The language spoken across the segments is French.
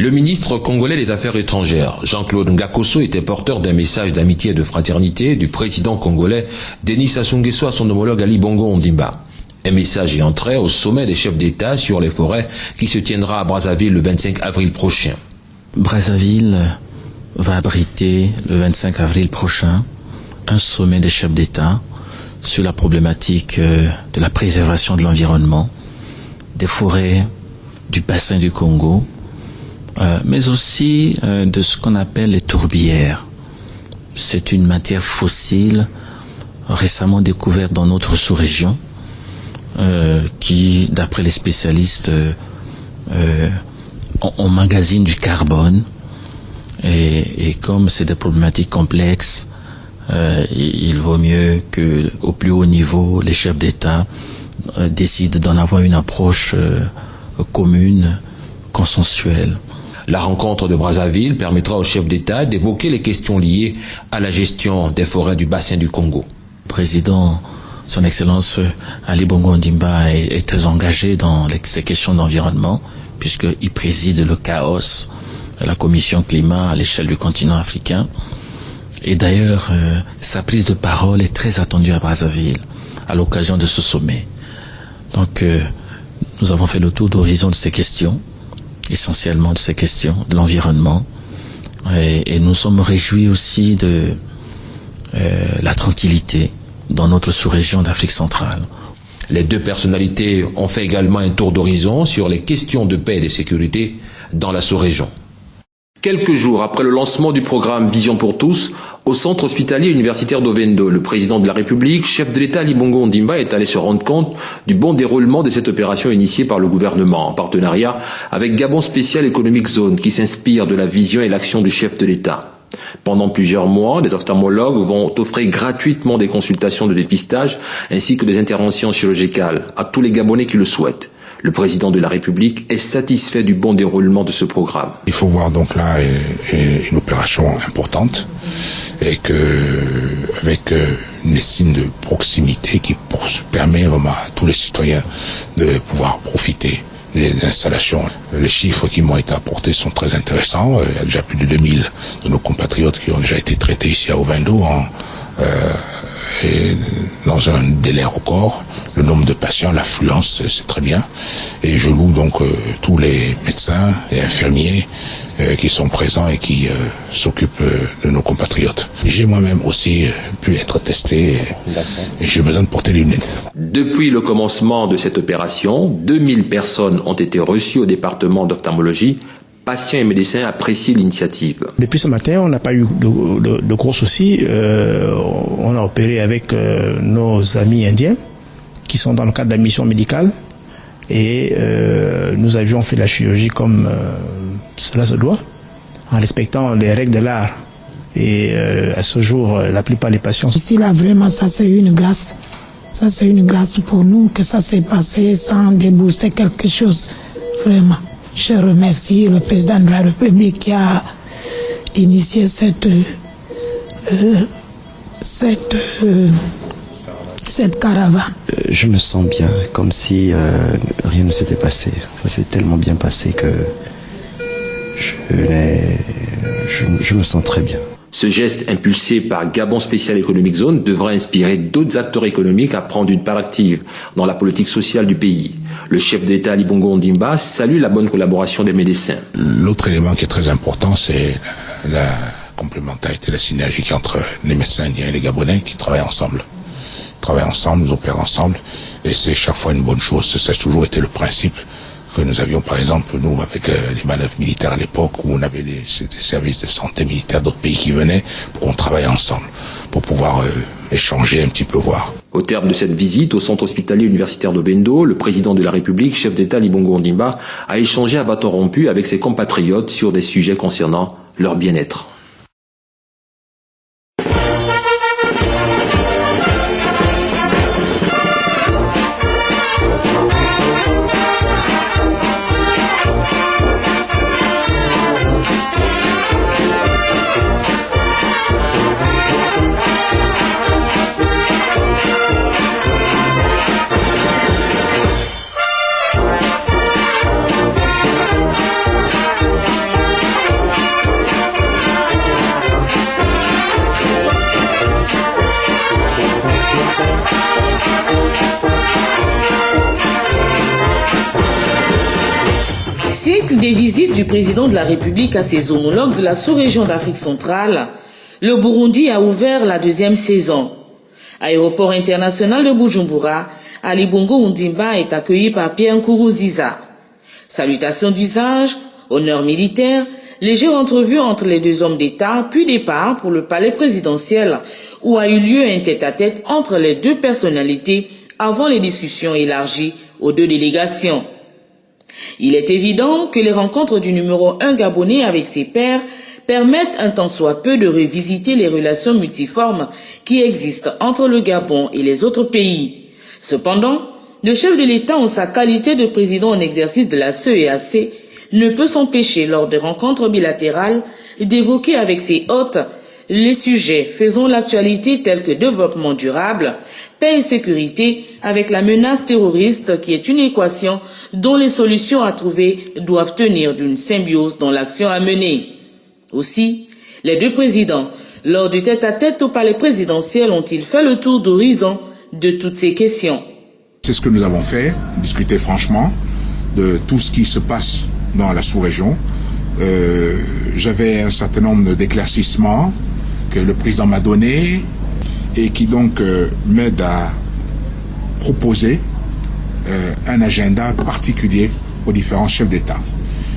Le ministre congolais des Affaires étrangères, Jean-Claude Ngakoso, était porteur d'un message d'amitié et de fraternité du président congolais Denis Sassou Nguesso à son homologue Ali Bongo Ondimba. Un message ayant trait au sommet des chefs d'État sur les forêts qui se tiendra à Brazzaville le 25 avril prochain. Brazzaville va abriter le 25 avril prochain un sommet des chefs d'État sur la problématique de la préservation de l'environnement, des forêts du bassin du Congo, mais aussi de ce qu'on appelle les tourbières. C'est une matière fossile récemment découverte dans notre sous-région qui, d'après les spécialistes, emmagasine du carbone et comme c'est des problématiques complexes, il vaut mieux que au plus haut niveau, les chefs d'État décident d'en avoir une approche commune, consensuelle. La rencontre de Brazzaville permettra aux chefs d'État d'évoquer les questions liées à la gestion des forêts du bassin du Congo. Le président, son Excellence Ali Bongo Ondimba est très engagé dans ces questions d'environnement puisqu'il préside le CAOS, la commission climat à l'échelle du continent africain. Et d'ailleurs, sa prise de parole est très attendue à Brazzaville à l'occasion de ce sommet. Donc, nous avons fait le tour d'horizon de ces questions, essentiellement de ces questions de l'environnement, et nous sommes réjouis aussi de la tranquillité dans notre sous-région d'Afrique centrale. Les deux personnalités ont fait également un tour d'horizon sur les questions de paix et de sécurité dans la sous-région. Quelques jours après le lancement du programme Vision pour tous, au centre hospitalier universitaire d'Ovendo, le président de la République, chef de l'État Ali Bongo Ondimba, est allé se rendre compte du bon déroulement de cette opération initiée par le gouvernement en partenariat avec Gabon Special Economic Zone qui s'inspire de la vision et l'action du chef de l'État. Pendant plusieurs mois, des ophtalmologues vont offrir gratuitement des consultations de dépistage ainsi que des interventions chirurgicales à tous les Gabonais qui le souhaitent. Le président de la République est satisfait du bon déroulement de ce programme. Il faut voir donc là une opération importante et que avec une médecine de proximité qui permet vraiment à tous les citoyens de pouvoir profiter des installations. Les chiffres qui m'ont été apportés sont très intéressants. Il y a déjà plus de 2000 de nos compatriotes qui ont déjà été traités ici à Ovendo et dans un délai record. Le nombre de patients, l'affluence, c'est très bien. Et je loue donc tous les médecins et infirmiers qui sont présents et qui s'occupent de nos compatriotes. J'ai moi-même aussi pu être testé et j'ai besoin de porter les lunettes. Depuis le commencement de cette opération, 2000 personnes ont été reçues au département d'ophtalmologie. Patients et médecins apprécient l'initiative. Depuis ce matin, on n'a pas eu de gros soucis. On a opéré avec nos amis indiens qui sont dans le cadre de la mission médicale et nous avions fait la chirurgie comme cela se doit, en respectant les règles de l'art. Et à ce jour, la plupart des patients... Ici, là, vraiment, ça c'est une grâce. Ça c'est une grâce pour nous que ça s'est passé sans débourser quelque chose, vraiment. Je remercie le président de la République qui a initié cette caravane. Je me sens bien, comme si rien ne s'était passé. Ça s'est tellement bien passé que je me sens très bien. Ce geste impulsé par Gabon Special Economic Zone devrait inspirer d'autres acteurs économiques à prendre une part active dans la politique sociale du pays. Le chef de l'État Ali Bongo Ondimba salue la bonne collaboration des médecins. L'autre élément qui est très important, c'est la complémentarité, la synergie entre les médecins indiens et les Gabonais qui travaillent ensemble. Ils travaillent ensemble, ils opèrent ensemble et c'est chaque fois une bonne chose. Ça a toujours été le principe que nous avions par exemple, nous, avec les manœuvres militaires à l'époque, où on avait des services de santé militaire d'autres pays qui venaient, pour qu'on travaille ensemble, pour pouvoir échanger un petit peu, voir. Au terme de cette visite au centre hospitalier universitaire d'Obendo, le président de la République, chef d'État Ali Bongo Ondimba, a échangé à bâton rompu avec ses compatriotes sur des sujets concernant leur bien-être. Cycle des visites du président de la République à ses homologues de la sous-région d'Afrique centrale, le Burundi a ouvert la deuxième saison. Aéroport international de Bujumbura, Ali Bongo Ondimba est accueilli par Pierre Nkuruziza. Salutations d'usage, honneur militaire, légère entrevue entre les deux hommes d'État, puis départ pour le palais présidentiel où a eu lieu un tête-à-tête entre les deux personnalités avant les discussions élargies aux deux délégations. Il est évident que les rencontres du numéro 1 gabonais avec ses pairs permettent un tant soit peu de revisiter les relations multiformes qui existent entre le Gabon et les autres pays. Cependant, le chef de l'État en sa qualité de président en exercice de la CEEAC ne peut s'empêcher lors des rencontres bilatérales d'évoquer avec ses hôtes les sujets faisant l'actualité tels que développement durable, paix et sécurité avec la menace terroriste qui est une équation dont les solutions à trouver doivent tenir d'une symbiose dans l'action à mener. Aussi, les deux présidents, lors du tête-à-tête au palais présidentiel, ont-ils fait le tour d'horizon de toutes ces questions. C'est ce que nous avons fait, discuter franchement de tout ce qui se passe dans la sous-région. J'avais un certain nombre d'éclaircissements que le président m'a donné et qui donc m'aide à proposer un agenda particulier aux différents chefs d'État.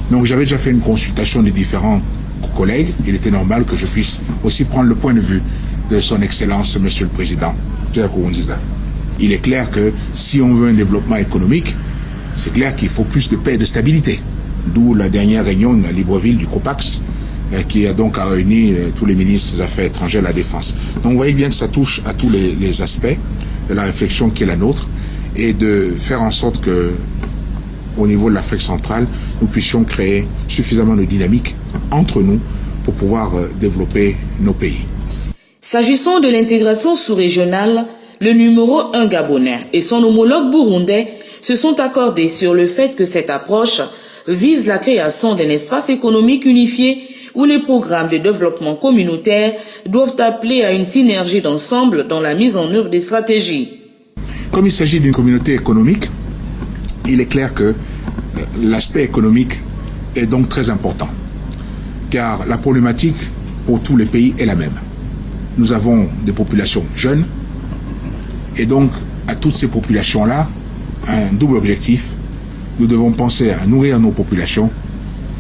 Donc j'avais déjà fait une consultation des différents collègues. Il était normal que je puisse aussi prendre le point de vue de son Excellence, Monsieur le Président Pierre Nkurunziza. Il est clair que si on veut un développement économique, c'est clair qu'il faut plus de paix et de stabilité. D'où la dernière réunion à Libreville du COPAX, qui a donc réuni tous les ministres des Affaires étrangères et de la Défense. Donc vous voyez bien que ça touche à tous les aspects de la réflexion qui est la nôtre et de faire en sorte que, au niveau de l'Afrique centrale, nous puissions créer suffisamment de dynamique entre nous pour pouvoir développer nos pays. S'agissant de l'intégration sous-régionale, le numéro 1 gabonais et son homologue burundais se sont accordés sur le fait que cette approche vise la création d'un espace économique unifié où les programmes de développement communautaire doivent appeler à une synergie d'ensemble dans la mise en œuvre des stratégies. Comme il s'agit d'une communauté économique, il est clair que l'aspect économique est donc très important, car la problématique pour tous les pays est la même. Nous avons des populations jeunes, et donc à toutes ces populations-là, un double objectif. Nous devons penser à nourrir nos populations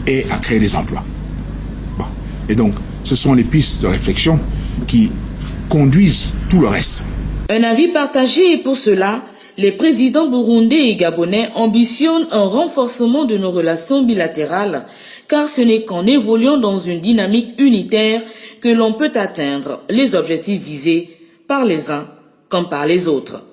et à créer des emplois. Bon. Et donc, ce sont les pistes de réflexion qui conduisent tout le reste. Un avis partagé et pour cela, les présidents burundais et gabonais ambitionnent un renforcement de nos relations bilatérales, car ce n'est qu'en évoluant dans une dynamique unitaire que l'on peut atteindre les objectifs visés par les uns comme par les autres.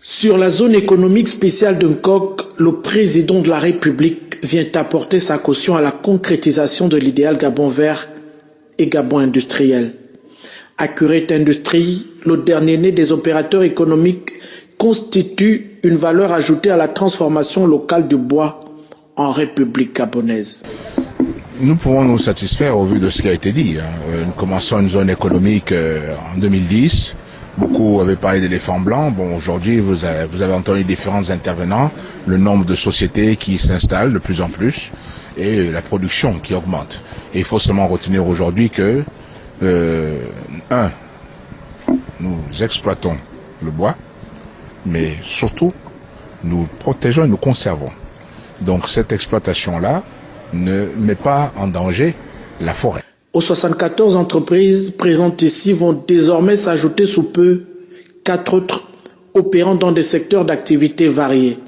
Sur la zone économique spéciale de Nkok, le président de la République vient apporter sa caution à la concrétisation de l'idéal Gabon vert et Gabon industriel. Accurate Industrie, le dernier né des opérateurs économiques, constitue une valeur ajoutée à la transformation locale du bois en République gabonaise. Nous pouvons nous satisfaire au vu de ce qui a été dit. Nous commençons une zone économique en 2010. Beaucoup avaient parlé d'éléphants blancs. Bon, aujourd'hui, vous avez entendu différents intervenants, le nombre de sociétés qui s'installent de plus en plus et la production qui augmente. Et il faut seulement retenir aujourd'hui que, nous exploitons le bois, mais surtout, nous protégeons et nous conservons. Donc cette exploitation-là ne met pas en danger la forêt. Aux 74 entreprises présentes ici vont désormais s'ajouter sous peu 4 autres opérant dans des secteurs d'activité variés.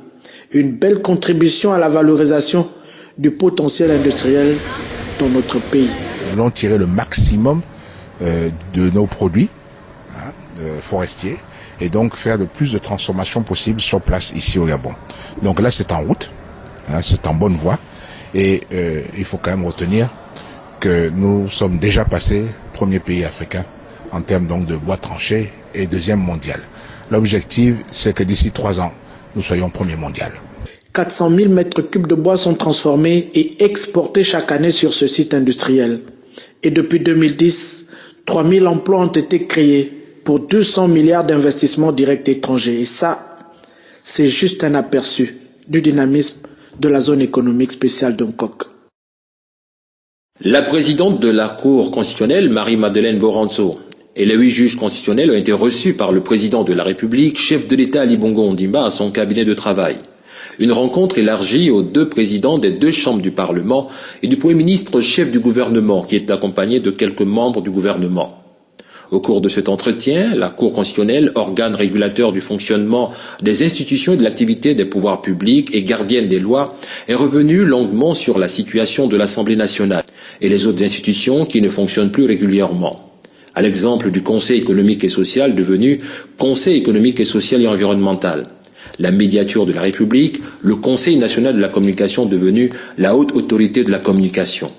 Une belle contribution à la valorisation du potentiel industriel dans notre pays. Nous voulons tirer le maximum de nos produits forestiers et donc faire le plus de transformation possible sur place ici au Gabon. Donc là c'est en route, c'est en bonne voie et il faut quand même retenir que nous sommes déjà passés premier pays africain en termes donc de bois tranché et deuxième mondial. L'objectif c'est que d'ici 3 ans nous soyons premier mondial. 400 000 mètres cubes de bois sont transformés et exportés chaque année sur ce site industriel. Et depuis 2010, 3 000 emplois ont été créés pour 200 milliards d'investissements directs étrangers. Et ça, c'est juste un aperçu du dynamisme de la zone économique spéciale d'Ungkok. La présidente de la Cour constitutionnelle, Marie-Madeleine Boranzo, et les 8 juges constitutionnels ont été reçus par le président de la République, chef de l'État Ali Bongo Ondimba, à son cabinet de travail. Une rencontre élargie aux 2 présidents des 2 chambres du Parlement et du Premier ministre chef du gouvernement, qui est accompagné de quelques membres du gouvernement. Au cours de cet entretien, la Cour constitutionnelle, organe régulateur du fonctionnement des institutions et de l'activité des pouvoirs publics et gardienne des lois, est revenue longuement sur la situation de l'Assemblée nationale et les autres institutions qui ne fonctionnent plus régulièrement. À l'exemple du Conseil économique et social devenu Conseil économique et social et environnemental, la médiature de la République, le Conseil national de la communication devenu la haute autorité de la communication.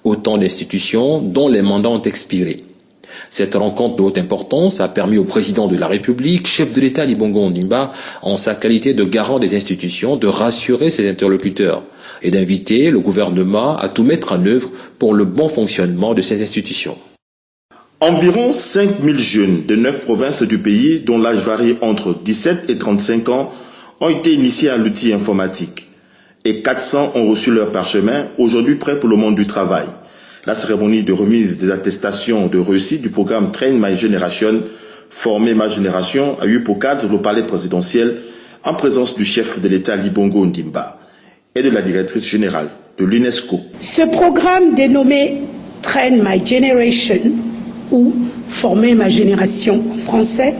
Autant d'institutions dont les mandats ont expiré. Cette rencontre de haute importance a permis au président de la République, chef de l'État Ali Bongo Ondimba, en sa qualité de garant des institutions, de rassurer ses interlocuteurs et d'inviter le gouvernement à tout mettre en œuvre pour le bon fonctionnement de ces institutions. Environ 5 000 jeunes de 9 provinces du pays, dont l'âge varie entre 17 et 35 ans, ont été initiés à l'outil informatique. Et 400 ont reçu leur parchemin, aujourd'hui prêts pour le monde du travail. La cérémonie de remise des attestations de réussite du programme Train My Generation, Former ma génération, a eu pour cadre le palais présidentiel en présence du chef de l'État Ali Bongo Ondimba et de la directrice générale de l'UNESCO. Ce programme dénommé Train My Generation, ou Former ma génération en français,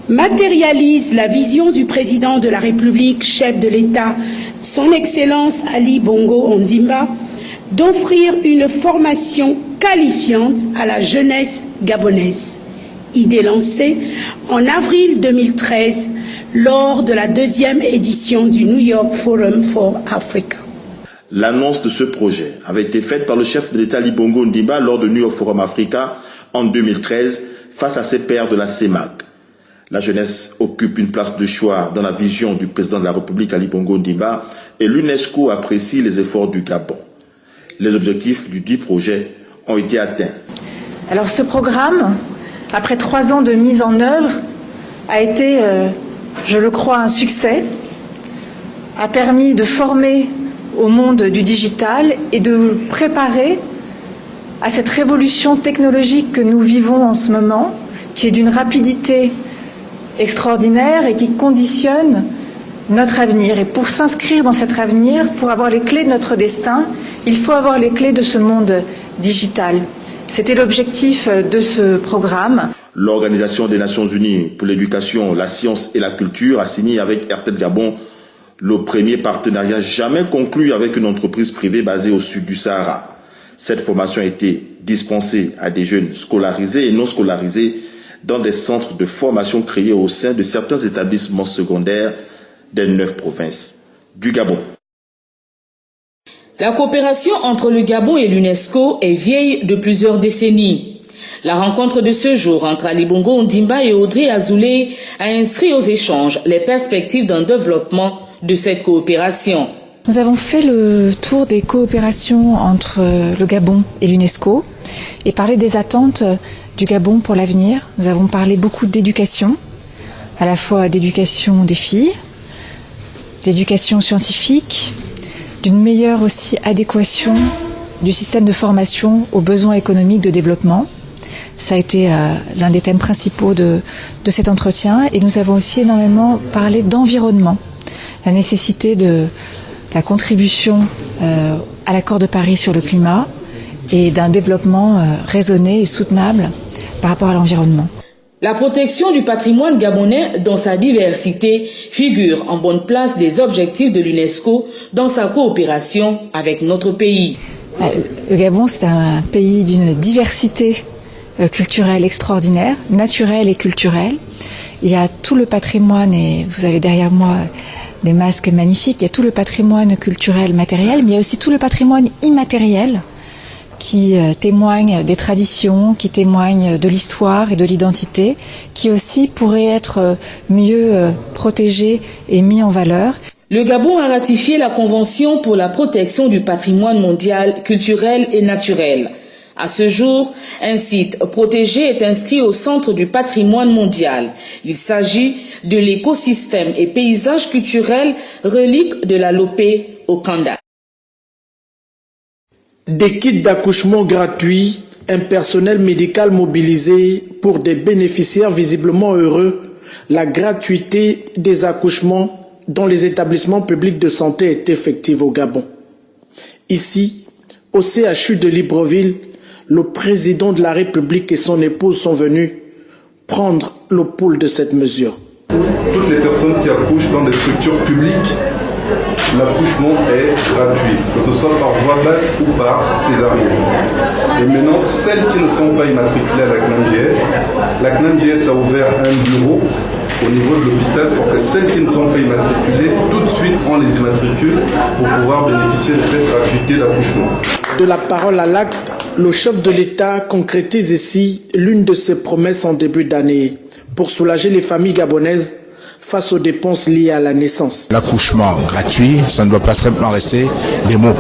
matérialise la vision du président de la République, chef de l'État, son Excellence Ali Bongo Ondimba, d'offrir une formation qualifiante à la jeunesse gabonaise. Idée lancée en avril 2013 lors de la 2e édition du New York Forum for Africa. L'annonce de ce projet avait été faite par le chef de l'État Ali Bongo Ondimba lors du New York Forum Africa en 2013 face à ses pairs de la CEMAC. La jeunesse occupe une place de choix dans la vision du président de la République Ali Bongo Ondimba et l'UNESCO apprécie les efforts du Gabon. Les objectifs du dit projet ont été atteints. Alors ce programme, après 3 ans de mise en œuvre, a été, je le crois, un succès, a permis de former au monde du digital et de préparer à cette révolution technologique que nous vivons en ce moment, qui est d'une rapidité extraordinaire et qui conditionne notre avenir. Et pour s'inscrire dans cet avenir, pour avoir les clés de notre destin, il faut avoir les clés de ce monde digital. C'était l'objectif de ce programme. L'Organisation des Nations Unies pour l'éducation, la science et la culture a signé avec RTL Gabon le premier partenariat jamais conclu avec une entreprise privée basée au sud du Sahara. Cette formation a été dispensée à des jeunes scolarisés et non scolarisés dans des centres de formation créés au sein de certains établissements secondaires des 9 provinces du Gabon. La coopération entre le Gabon et l'UNESCO est vieille de plusieurs décennies. La rencontre de ce jour entre Ali Bongo Ondimba et Audrey Azoulay a inscrit aux échanges les perspectives d'un développement de cette coopération. Nous avons fait le tour des coopérations entre le Gabon et l'UNESCO et parlé des attentes du Gabon pour l'avenir. Nous avons parlé beaucoup d'éducation, à la fois d'éducation des filles, d'éducation scientifique, d'une meilleure aussi adéquation du système de formation aux besoins économiques de développement. Ça a été l'un des thèmes principaux de cet entretien. Et nous avons aussi énormément parlé d'environnement. la nécessité de la contribution à l'accord de Paris sur le climat et d'un développement raisonné et soutenable par rapport à l'environnement. La protection du patrimoine gabonais dans sa diversité figure en bonne place des objectifs de l'UNESCO dans sa coopération avec notre pays. Le Gabon, c'est un pays d'une diversité culturelle extraordinaire, naturelle et culturelle. Il y a tout le patrimoine, et vous avez derrière moi des masques magnifiques, il y a tout le patrimoine culturel matériel, mais il y a aussi tout le patrimoine immatériel qui témoigne des traditions, qui témoigne de l'histoire et de l'identité, qui aussi pourrait être mieux protégé et mis en valeur. Le Gabon a ratifié la Convention pour la protection du patrimoine mondial, culturel et naturel. À ce jour, un site protégé est inscrit au centre du patrimoine mondial. Il s'agit de l'écosystème et paysage culturel relique de la Lopé au Kanda. Des kits d'accouchement gratuits, un personnel médical mobilisé pour des bénéficiaires visiblement heureux, la gratuité des accouchements dans les établissements publics de santé est effective au Gabon. Ici, au CHU de Libreville, le président de la République et son épouse sont venus prendre le pouls de cette mesure. Toutes les personnes qui accouchent dans des structures publiques, l'accouchement est gratuit, que ce soit par voie basse ou par césarienne. Et maintenant, celles qui ne sont pas immatriculées à la CNAMJS a ouvert un bureau au niveau de l'hôpital pour que celles qui ne sont pas immatriculées, tout de suite on les immatricule pour pouvoir bénéficier de cette gratuité d'accouchement. De la parole à l'acte, le chef de l'État concrétise ici l'une de ses promesses en début d'année pour soulager les familles gabonaises face aux dépenses liées à la naissance. L'accouchement gratuit, ça ne doit pas simplement rester des mots,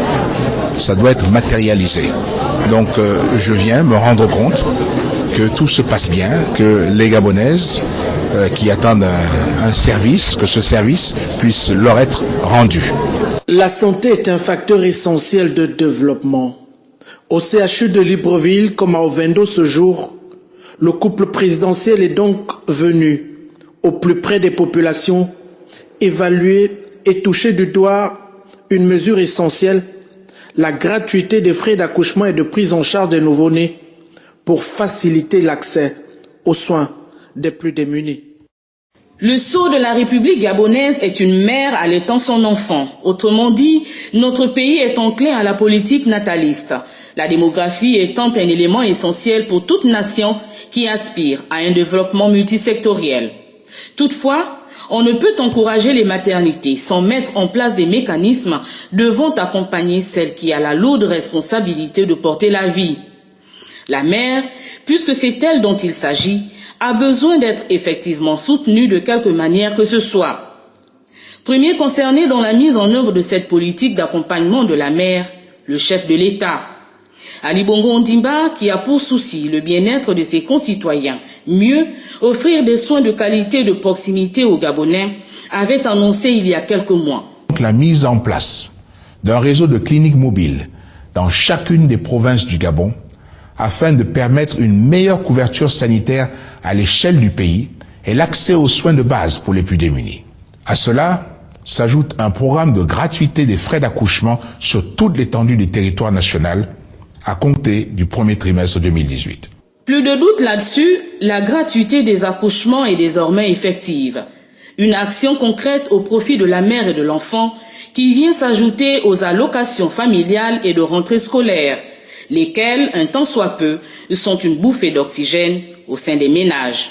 ça doit être matérialisé. Donc je viens me rendre compte que tout se passe bien, que les Gabonaises qui attendent un service, que ce service puisse leur être rendu. La santé est un facteur essentiel de développement. Au CHU de Libreville, comme à Ovendo ce jour, le couple présidentiel est donc venu au plus près des populations, évaluer et toucher du doigt une mesure essentielle, la gratuité des frais d'accouchement et de prise en charge des nouveau-nés pour faciliter l'accès aux soins des plus démunis. Le sceau de la République gabonaise est une mère allaitant son enfant. Autrement dit, notre pays est enclin à la politique nataliste. La démographie étant un élément essentiel pour toute nation qui aspire à un développement multisectoriel. Toutefois, on ne peut encourager les maternités sans mettre en place des mécanismes devant accompagner celle qui a la lourde responsabilité de porter la vie. La mère, puisque c'est elle dont il s'agit, a besoin d'être effectivement soutenue de quelque manière que ce soit. Premier concerné dans la mise en œuvre de cette politique d'accompagnement de la mère, le chef de l'État. Ali Bongo Ondimba, qui a pour souci le bien-être de ses concitoyens, mieux offrir des soins de qualité et de proximité aux Gabonais, avait annoncé il y a quelques mois. La mise en place d'un réseau de cliniques mobiles dans chacune des provinces du Gabon afin de permettre une meilleure couverture sanitaire à l'échelle du pays et l'accès aux soins de base pour les plus démunis. À cela s'ajoute un programme de gratuité des frais d'accouchement sur toute l'étendue du territoire national à compter du premier trimestre 2018. Plus de doute là-dessus, la gratuité des accouchements est désormais effective. Une action concrète au profit de la mère et de l'enfant qui vient s'ajouter aux allocations familiales et de rentrée scolaire, lesquelles, un tant soit peu, sont une bouffée d'oxygène au sein des ménages.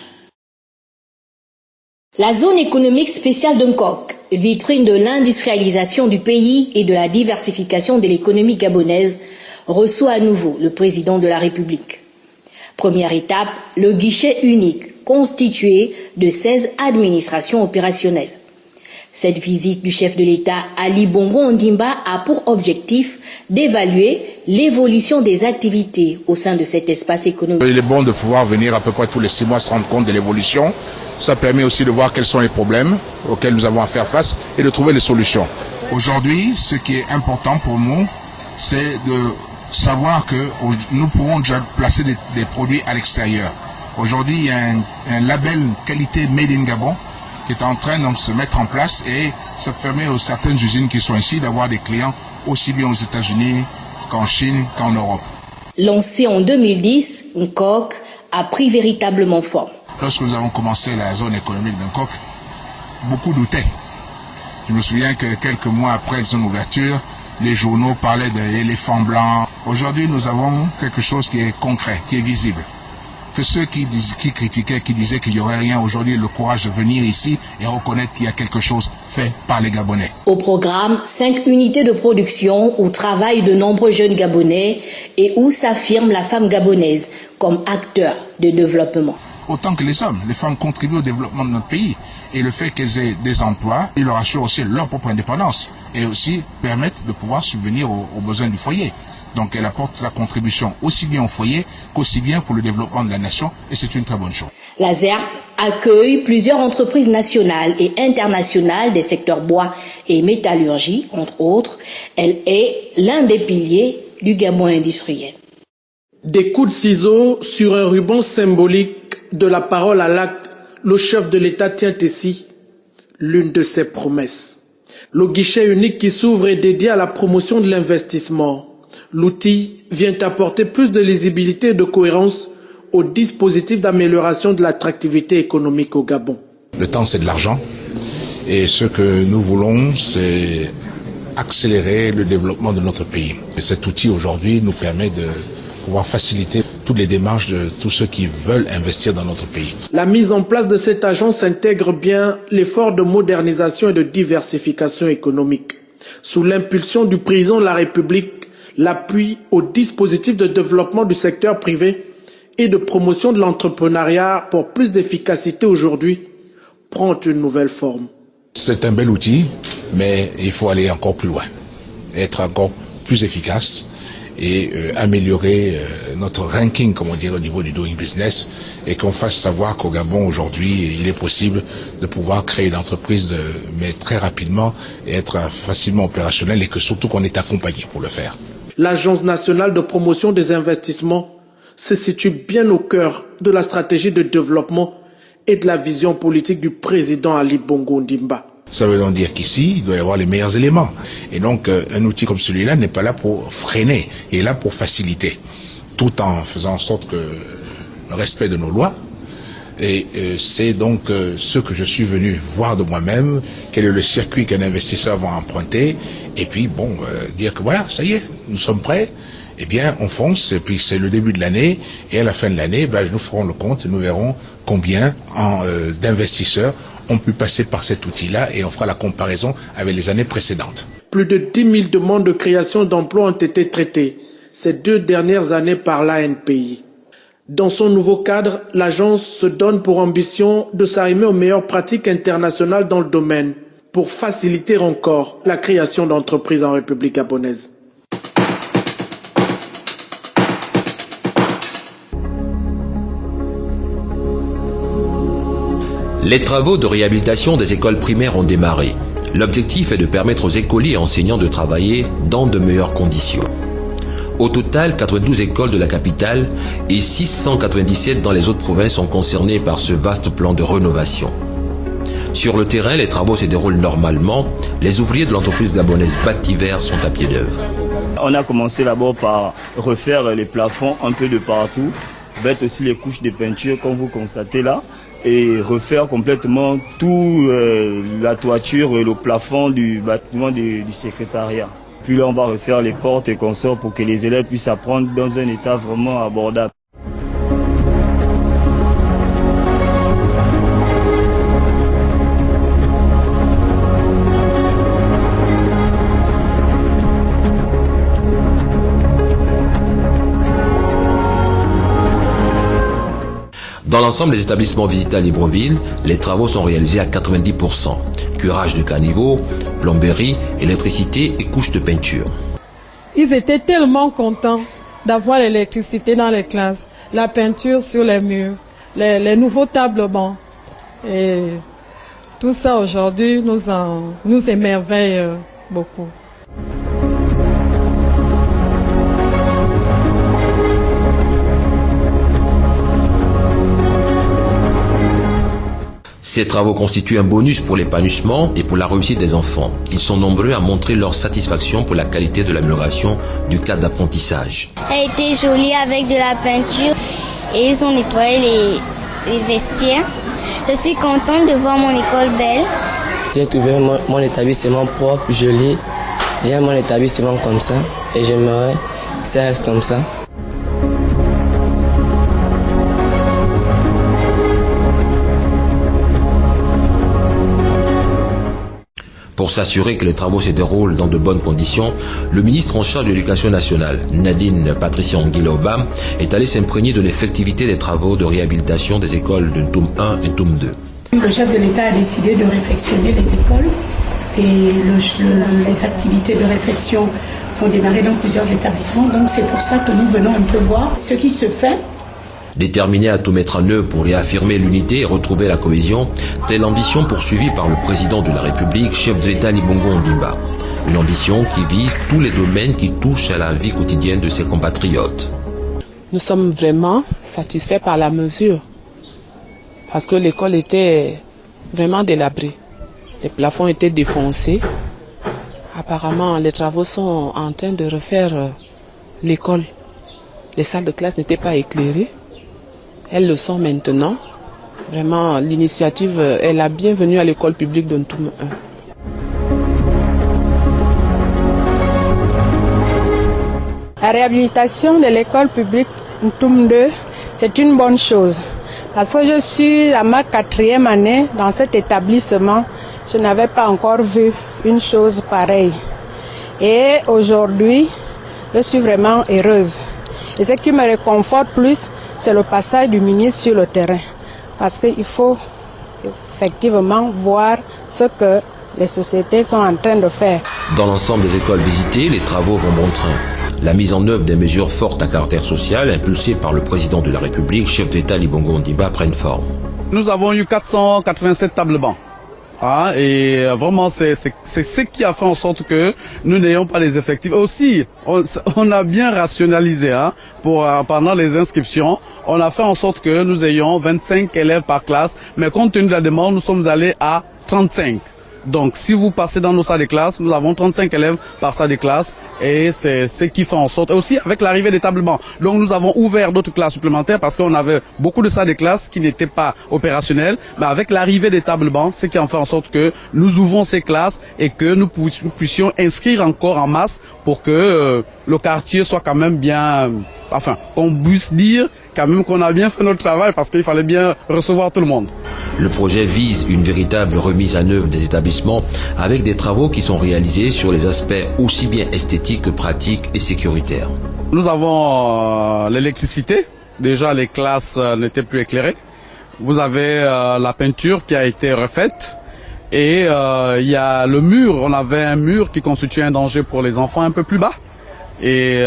La zone économique spéciale d'Nkok, vitrine de l'industrialisation du pays et de la diversification de l'économie gabonaise, reçoit à nouveau le président de la République. Première étape, le guichet unique, constitué de 16 administrations opérationnelles. Cette visite du chef de l'État Ali Bongo Ondimba a pour objectif d'évaluer l'évolution des activités au sein de cet espace économique. Il est bon de pouvoir venir à peu près tous les 6 mois se rendre compte de l'évolution. Ça permet aussi de voir quels sont les problèmes auxquels nous avons à faire face et de trouver les solutions. Aujourd'hui, ce qui est important pour nous, c'est de savoir que nous pourrons déjà placer des produits à l'extérieur. Aujourd'hui, il y a un label qualité Made in Gabon qui est en train de se mettre en place et ça permet aux certaines usines qui sont ici d'avoir des clients aussi bien aux États-Unis qu'en Chine qu'en Europe. Lancé en 2010, Nkok a pris véritablement forme. Lorsque nous avons commencé la zone économique d'Nkok, beaucoup doutaient. Je me souviens que quelques mois après son ouverture, les journaux parlaient d'éléphants blancs. Aujourd'hui, nous avons quelque chose qui est concret, qui est visible. Que ceux qui critiquaient, qui disaient qu'il n'y aurait rien, aujourd'hui, le courage de venir ici et reconnaître qu'il y a quelque chose fait par les Gabonais. Au programme, 5 unités de production où travaillent de nombreux jeunes Gabonais et où s'affirme la femme gabonaise comme acteur de développement. Autant que les hommes, les femmes contribuent au développement de notre pays. Et le fait qu'elles aient des emplois, ils leur assurent aussi leur propre indépendance et aussi permettent de pouvoir subvenir aux besoins du foyer. Donc elle apporte la contribution aussi bien au foyer qu'aussi bien pour le développement de la nation et c'est une très bonne chose. La ZERP accueille plusieurs entreprises nationales et internationales des secteurs bois et métallurgie, entre autres. Elle est l'un des piliers du Gabon industriel. Des coups de ciseaux sur un ruban symbolique de la parole à l'acte, le chef de l'État tient ici l'une de ses promesses. Le guichet unique qui s'ouvre est dédié à la promotion de l'investissement. L'outil vient apporter plus de lisibilité et de cohérence au dispositif d'amélioration de l'attractivité économique au Gabon. Le temps, c'est de l'argent. Et ce que nous voulons, c'est accélérer le développement de notre pays. Et cet outil, aujourd'hui, nous permet de pouvoir faciliter toutes les démarches de tous ceux qui veulent investir dans notre pays. La mise en place de cette agence intègre bien l'effort de modernisation et de diversification économique. Sous l'impulsion du président de la République, l'appui au dispositif de développement du secteur privé et de promotion de l'entrepreneuriat pour plus d'efficacité aujourd'hui prend une nouvelle forme. C'est un bel outil, mais il faut aller encore plus loin, être encore plus efficace et améliorer notre ranking, comme on dit, au niveau du doing business et qu'on fasse savoir qu'au Gabon aujourd'hui, il est possible de pouvoir créer une entreprise, mais très rapidement et être facilement opérationnel et que surtout qu'on est accompagné pour le faire. L'Agence nationale de promotion des investissements se situe bien au cœur de la stratégie de développement et de la vision politique du président Ali Bongo Ondimba. Ça veut donc dire qu'ici, il doit y avoir les meilleurs éléments. Et donc, un outil comme celui-là n'est pas là pour freiner, il est là pour faciliter, tout en faisant en sorte que le respect de nos lois. Et c'est donc ce que je suis venu voir de moi-même, quel est le circuit qu'un investisseur va emprunter, et puis bon, dire que voilà, ça y est, nous sommes prêts, eh bien on fonce, et puis c'est le début de l'année, et à la fin de l'année, nous ferons le compte, et nous verrons combien d'investisseurs ont pu passer par cet outil-là, et on fera la comparaison avec les années précédentes. Plus de 10 000 demandes de création d'emplois ont été traitées ces 2 dernières années par l'ANPI. Dans son nouveau cadre, l'agence se donne pour ambition de s'arrimer aux meilleures pratiques internationales dans le domaine pour faciliter encore la création d'entreprises en République gabonaise. Les travaux de réhabilitation des écoles primaires ont démarré. L'objectif est de permettre aux écoliers et enseignants de travailler dans de meilleures conditions. Au total, 92 écoles de la capitale et 697 dans les autres provinces sont concernées par ce vaste plan de rénovation. Sur le terrain, les travaux se déroulent normalement. Les ouvriers de l'entreprise gabonaise Bativer sont à pied d'œuvre. On a commencé d'abord par refaire les plafonds un peu de partout, mettre aussi les couches de peinture comme vous constatez là, et refaire complètement tout la toiture et le plafond du bâtiment du secrétariat. Puis là, on va refaire les portes et consorts pour que les élèves puissent apprendre dans un état vraiment abordable. Dans l'ensemble des établissements visités à Libreville, les travaux sont réalisés à 90%. Curage de caniveaux, plomberie, électricité et couches de peinture. Ils étaient tellement contents d'avoir l'électricité dans les classes, la peinture sur les murs, les nouveaux tableaux. Et tout ça aujourd'hui nous émerveille beaucoup. Ces travaux constituent un bonus pour l'épanouissement et pour la réussite des enfants. Ils sont nombreux à montrer leur satisfaction pour la qualité de l'amélioration du cadre d'apprentissage. Elle était jolie avec de la peinture et ils ont nettoyé les vestiaires. Je suis contente de voir mon école belle. J'ai trouvé mon établissement propre, joli. J'aime mon établissement comme ça et j'aimerais que ça reste comme ça. Pour s'assurer que les travaux se déroulent dans de bonnes conditions, le ministre en charge de l'Éducation nationale, Nadine Patricia Nguila-Obam, est allé s'imprégner de l'effectivité des travaux de réhabilitation des écoles de Ntoum 1 et Ntoum 2. Le chef de l'État a décidé de réfectionner les écoles et les activités de réfection ont démarré dans plusieurs établissements. Donc c'est pour ça que nous venons un peu voir ce qui se fait. Déterminé à tout mettre en œuvre pour réaffirmer l'unité et retrouver la cohésion, telle l'ambition poursuivie par le président de la République, chef de l'État Ali Bongo Ondimba. Une ambition qui vise tous les domaines qui touchent à la vie quotidienne de ses compatriotes. Nous sommes vraiment satisfaits par la mesure, parce que l'école était vraiment délabrée. Les plafonds étaient défoncés. Apparemment, les travaux sont en train de refaire l'école. Les salles de classe n'étaient pas éclairées. Elles le sont maintenant. Vraiment, l'initiative est la bienvenue à l'école publique de Ntoum 1. La réhabilitation de l'école publique Ntoum 2, c'est une bonne chose. Parce que je suis à ma 4e année dans cet établissement, je n'avais pas encore vu une chose pareille. Et aujourd'hui, je suis vraiment heureuse. Et ce qui me réconforte plus, c'est le passage du ministre sur le terrain. Parce qu'il faut effectivement voir ce que les sociétés sont en train de faire. Dans l'ensemble des écoles visitées, les travaux vont bon train. La mise en œuvre des mesures fortes à caractère social, impulsées par le président de la République, chef d'État Ali Bongo Ondimba, prennent forme. Nous avons eu 487 tables bancs. Et vraiment, c'est ce qui a fait en sorte que nous n'ayons pas les effectifs. Aussi, on a bien rationalisé pendant les inscriptions. On a fait en sorte que nous ayons 25 élèves par classe, mais compte tenu de la demande, nous sommes allés à 35. Donc, si vous passez dans nos salles de classe, nous avons 35 élèves par salle de classe et c'est ce qui fait en sorte. Aussi, avec l'arrivée des tables bancs. Donc, nous avons ouvert d'autres classes supplémentaires parce qu'on avait beaucoup de salles de classe qui n'étaient pas opérationnelles. Mais avec l'arrivée des tables bancs, c'est qui en fait en sorte que nous ouvrons ces classes et que nous puissions inscrire encore en masse pour que le quartier soit quand même bien, qu'on puisse dire quand même qu'on a bien fait notre travail parce qu'il fallait bien recevoir tout le monde. Le projet vise une véritable remise en œuvre des établissements avec des travaux qui sont réalisés sur les aspects aussi bien esthétiques que pratiques et sécuritaires. Nous avons l'électricité. Déjà, les classes n'étaient plus éclairées. Vous avez la peinture qui a été refaite. Et il y a le mur. On avait un mur qui constituait un danger pour les enfants un peu plus bas. Et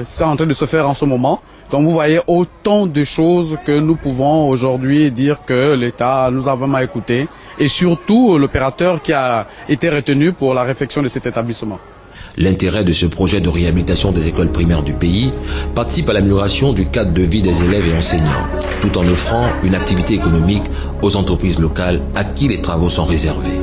c'est en train de se faire en ce moment. Donc vous voyez autant de choses que nous pouvons aujourd'hui dire que l'État nous a vraiment écoutés et surtout l'opérateur qui a été retenu pour la réfection de cet établissement. L'intérêt de ce projet de réhabilitation des écoles primaires du pays participe à l'amélioration du cadre de vie des élèves et enseignants, tout en offrant une activité économique aux entreprises locales à qui les travaux sont réservés.